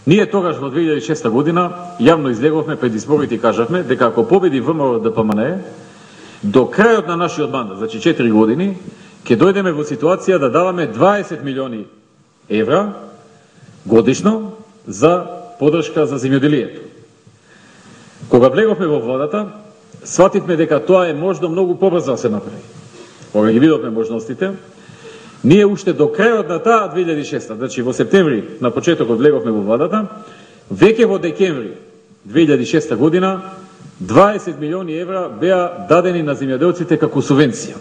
Ние тогаш во 2006 година јавно излеговме пред изборите и кажавме дека ако победи ВМРО ДПМНЕ, до крајот на нашиот мандат, значи 4 години, ќе дојдеме во ситуација да даваме 20 милиони евра годишно за поддршка за земјоделието. Кога влеговме во владата, свативме дека тоа е можно многу побрзо да се направи. Кога ги видовме можностите, ние уште до крајот на таа 2006, значи во септември на почетокот влеговме во владата, веќе во декември 2006 година 20 милиони евра беа дадени на земјоделците како субвенција.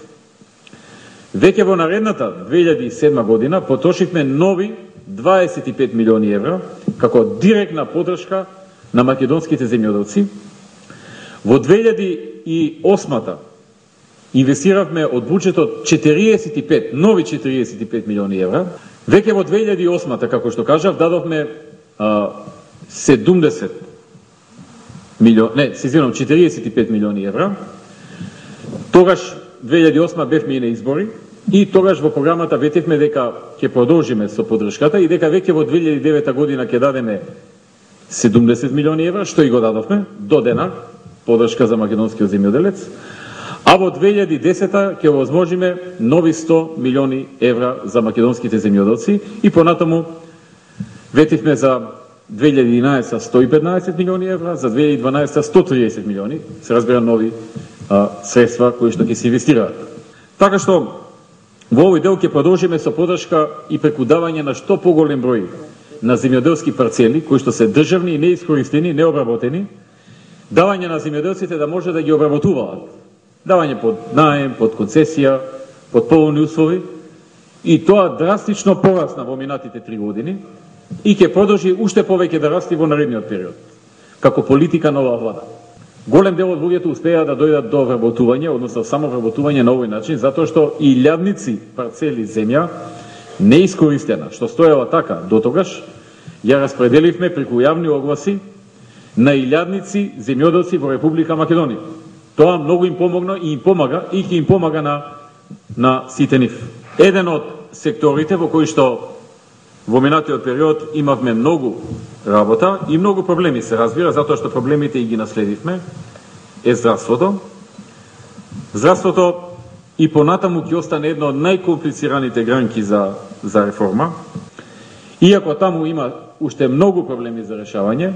Веќе во наредната 2007 година потрошивме нови 25 милиони евра како директна поддршка на македонските земјоделци. Во 2008 инвестиравме од буџетот нови 45 милиони евра. Веќе во 2008, како што кажав, дадовме 45 милиони евра. Тогаш 2008 бевме и на избори и тогаш во програмата ветевме дека ќе продолжиме со поддршката и дека веќе во 2009 година ќе дадеме 70 милиони евра, што и го дадовме до дена, поддршка за македонскиот земјоделец. А во 2010 ќе возможиме нови 100 милиони евра за македонските земјоделци и понатаму ветивме за 2011 115 милиони евра, за 2012 130 милиони, се разбира нови средства кои што ќе се инвестираат. Така што во овој дел ќе продолжиме со поддршка и преку давање на што поголем број на земјоделски парцели кои што се државни и неискористени, необработени, давање на земјоделците да може да ги обработуваат. Давање под наем, под концесија, под поволни услови и тоа драстично порасна во минатите 3 години и ќе продолжи уште повеќе да расти во наредниот период, како политика на оваа влада. Голем дел од луѓето успеа да дојдат до вработување, односно само вработување на овој начин, затоа што илјадници парцели земја неискористена, што стоела така дотогаш, ја распределивме преку јавни огласи на илјадници земјоделци во Република Македонија. Тоа многу им помогна и им помага и ќе им помага на сите нив. Еден од секторите во кои што во минатиот период имавме многу работа и многу проблеми, се разбира, затоа што проблемите и ги наследивме, е здравството. Здравството и понатаму ќе остане едно од најкомплицираните гранки за реформа. Иако таму има уште многу проблеми за решавање,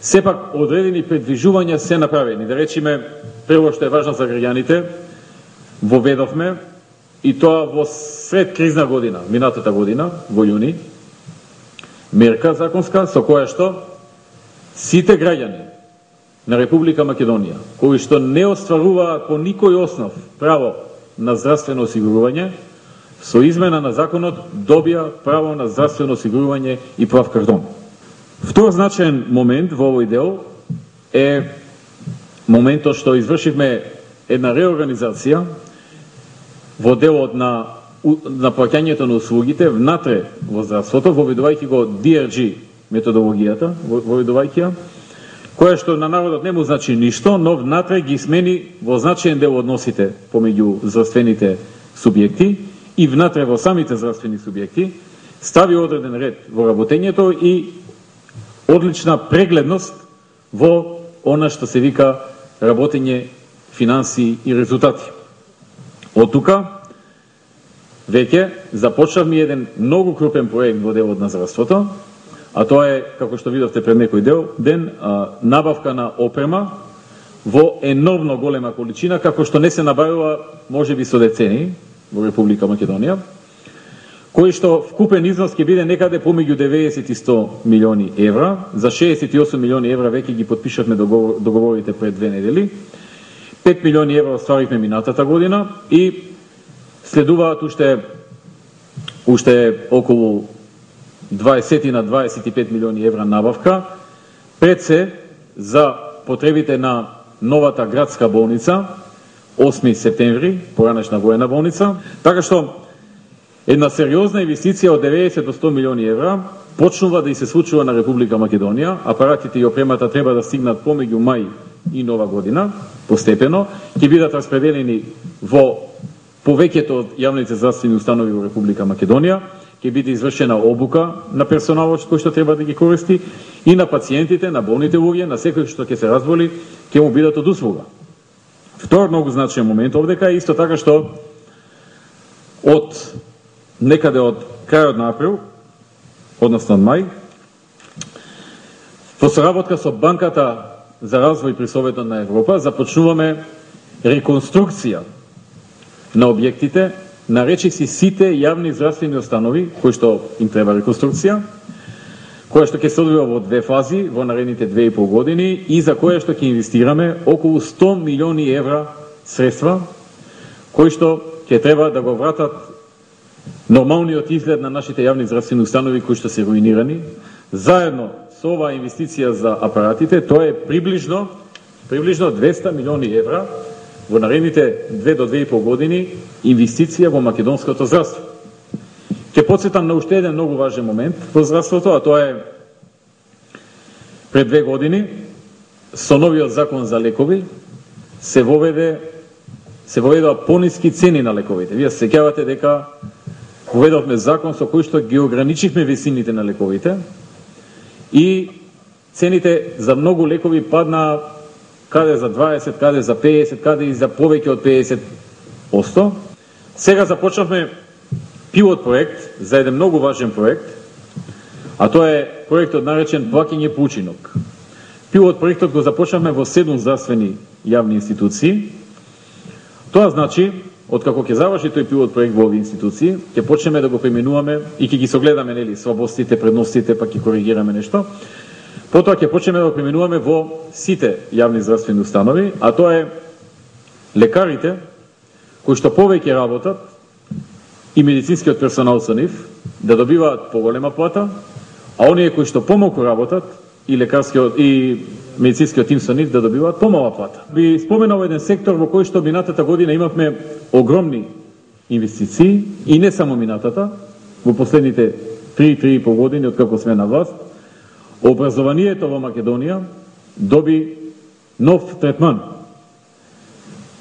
сепак одредени предвижувања се направени. Да речиме, прво што е важно за граѓаните, воведовме, и тоа во сред кризна година, минатата година, во јуни, мерка законска со која што сите граѓани на Република Македонија, кои што не остваруваат по никој основ право на здравствено осигурување, со измена на законот добија право на здравствено осигурување и прав картон. Втор значаен момент во овој дел е моментот што извршивме една реорганизација во делот на плаќањето на услугите внатре во здравството, воведувајќи го DRG методологијата, воведувајќи ја, која што на народот не му значи ништо, но внатре ги смени во значаен дел односите помеѓу здравствените субјекти и внатре во самите здравствени субјекти, стави одреден ред во работењето и одлична прегледност во она што се вика работење, финанси и резултати. Од тука веќе започнавме еден многу крупен проект во делот на здравството, а тоа е, како што видовте пред некој ден, набавка на опрема во енормно голема количина, како што не се набавува можеби со децени во Република Македонија, кој што вкупен износ ќе биде некаде помеѓу 90 и 100 милиони евра. За 68 милиони евра веќе ги потпишавме договорите пред 2 недели. 5 милиони евра остваривме минатата година и следуваат уште околу 20 на 25 милиони евра набавка, пред се за потребите на новата градска болница, 8 септември, поранешна воена болница, така што една сериозна инвестиција од 90 до 100 милиони евра почнува да и се случува на Република Македонија. Апаратите и опремата треба да стигнат помеѓу мај и нова година, постепено, ќе бидат распределени во повеќето од јавните здравствени установи во Република Македонија ќе биде извршена обука на персоналот кој што треба да ги користи и на пациентите, на болните луѓе, на секој што ќе се разболи, ќе му бидат од услуга. Втор многу значаен момент овдека е исто така што од некаде од крајот на април, односно од мај, во соработка со Банката за развој при Советот на Европа започнуваме реконструкција на објектите на речиси сите јавни здравствени установи кои што им треба реконструкција, која што ќе се одвива во две фази во наредните 2,5 години и за која што ќе инвестираме околу 100 милиони евра средства кои што ќе треба да го вратат нормалниот изглед на нашите јавни здравствени установи кои што се руинирани. Заедно со оваа инвестиција за апаратите, тоа е приближно 200 милиони евра во наредните 2 до 2,5 години инвестиција во македонското здравство. Ќе потсетам на уште еден многу важен момент во здравството, а тоа е пред 2 години со новиот закон за лекови се воведоа пониски цени на лековите. Вие се сеќавате дека воведовме закон со кој што ги ограничихме висините на лековите и цените за многу лекови паднаа каде за 20, каде за 50, каде и за повеќе од 50%. Сега започнавме пилот проект за еден многу важен проект, а тоа е проектот наречен Плаќање по учинок. Пилот проектот го започнавме во 7 здравствени јавни институции. Тоа значи, откако ќе заврши тој пилот проект во овие институции, ќе почнеме да го применуваме и ќе ги согледаме слабостите, предностите, па ќе коригираме нешто. Потоа ќе почнеме да го применуваме во сите јавни здравствени установи, а тоа е лекарите кои што повеќе работат и медицинскиот персонал со нив да добиваат поголема плата, а оние кои што помалку работат и лекарскиот и медицинскиот тим со нив да добиваат помала плата. Би споменал еден сектор во кој што минатата година имавме огромни инвестиции и не само минатата, во последните 3,5 години откако сме на власт, образованието во Македонија доби нов третман.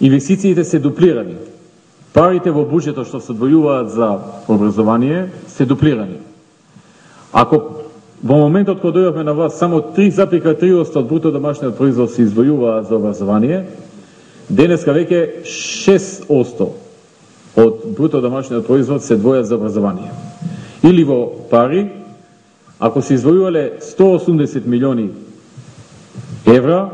Инвестициите се дуплирани. Парите во буџетот што се одвојуваат за образование се дуплирани. Ако во моментот кога дојдовме на власт само 3,3% од бруто домашниот производ се издвојува за образование, денеска веќе 6% од бруто домашниот производ се двојат за образование. Или во пари, ако се издвојувале 180 милиони евра,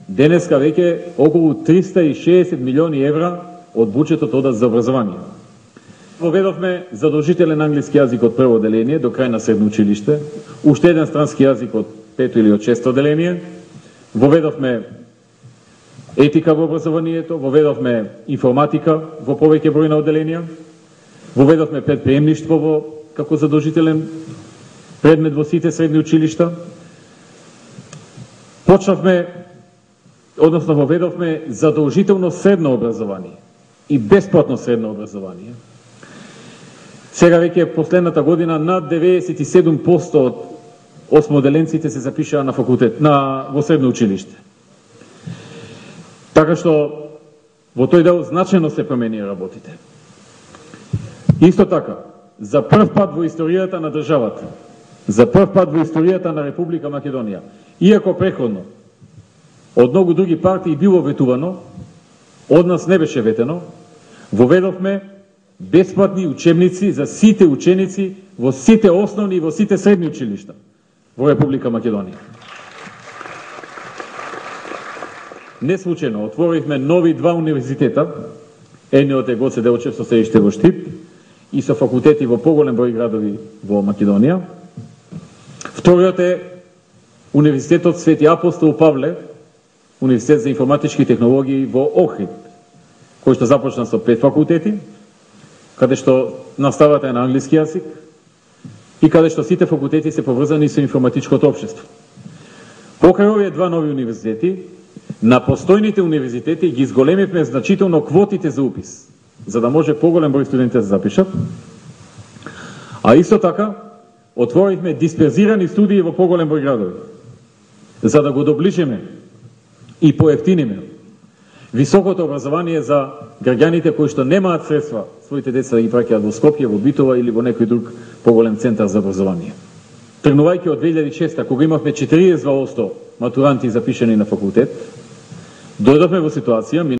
денеска веќе околу 360 милиони евра од буџетот одат за образование. Воведовме задолжителен англиски јазик од прво оделение до крај на средно училиште, уште еден странски јазик од 5 или од 6 оделение, воведовме етика во образованието, воведовме информатика во повеќе број на оделенија, воведовме предприемништво во како задолжителен предмет во сите средни училишта. Воведовме задолжително средно образование и бесплатно средно образование. Сега веќе последната година над 97% од осмоделенците се запишаа на факултет, во средно училиште. Така што во тој дел значајно се промени работите. Исто така, за прв пат во историјата на државата, за прв пат во историјата на Република Македонија, иако преходно од многу други партии било ветувано, од нас не беше ветено, воведовме бесплатни учебници за сите ученици во сите основни и во сите средни училишта во Република Македонија. Не случајно отворивме нови 2 универзитета, едниот е Гоце Делчев со седиште во Штип и со факултети во поголем број градови во Македонија. Вториот е Универзитетот Свети Апостол Павле, Универзитет за информатички технологии во Охрид, кој што започна со 5 факултети, каде што наставата е на англиски јазик и каде што сите факултети се поврзани со информатичкото општество. Покрај овие 2 нови универзитети, на постојните универзитети ги изголемивме значително квотите за упис, за да може поголем број студенти да се запишат, а исто така отворивме дисперзирани студии во поголем број градови, за да го доближиме и поевтиниме високото образование за граѓаните кои што немаат средства своите деца да ги праќаат во Скопје, во Битола или во некој друг поголем центар за образование. Тргнувајќи од 2006, кога имавме 42% матуранти запишани на факултет, дојдовме во ситуација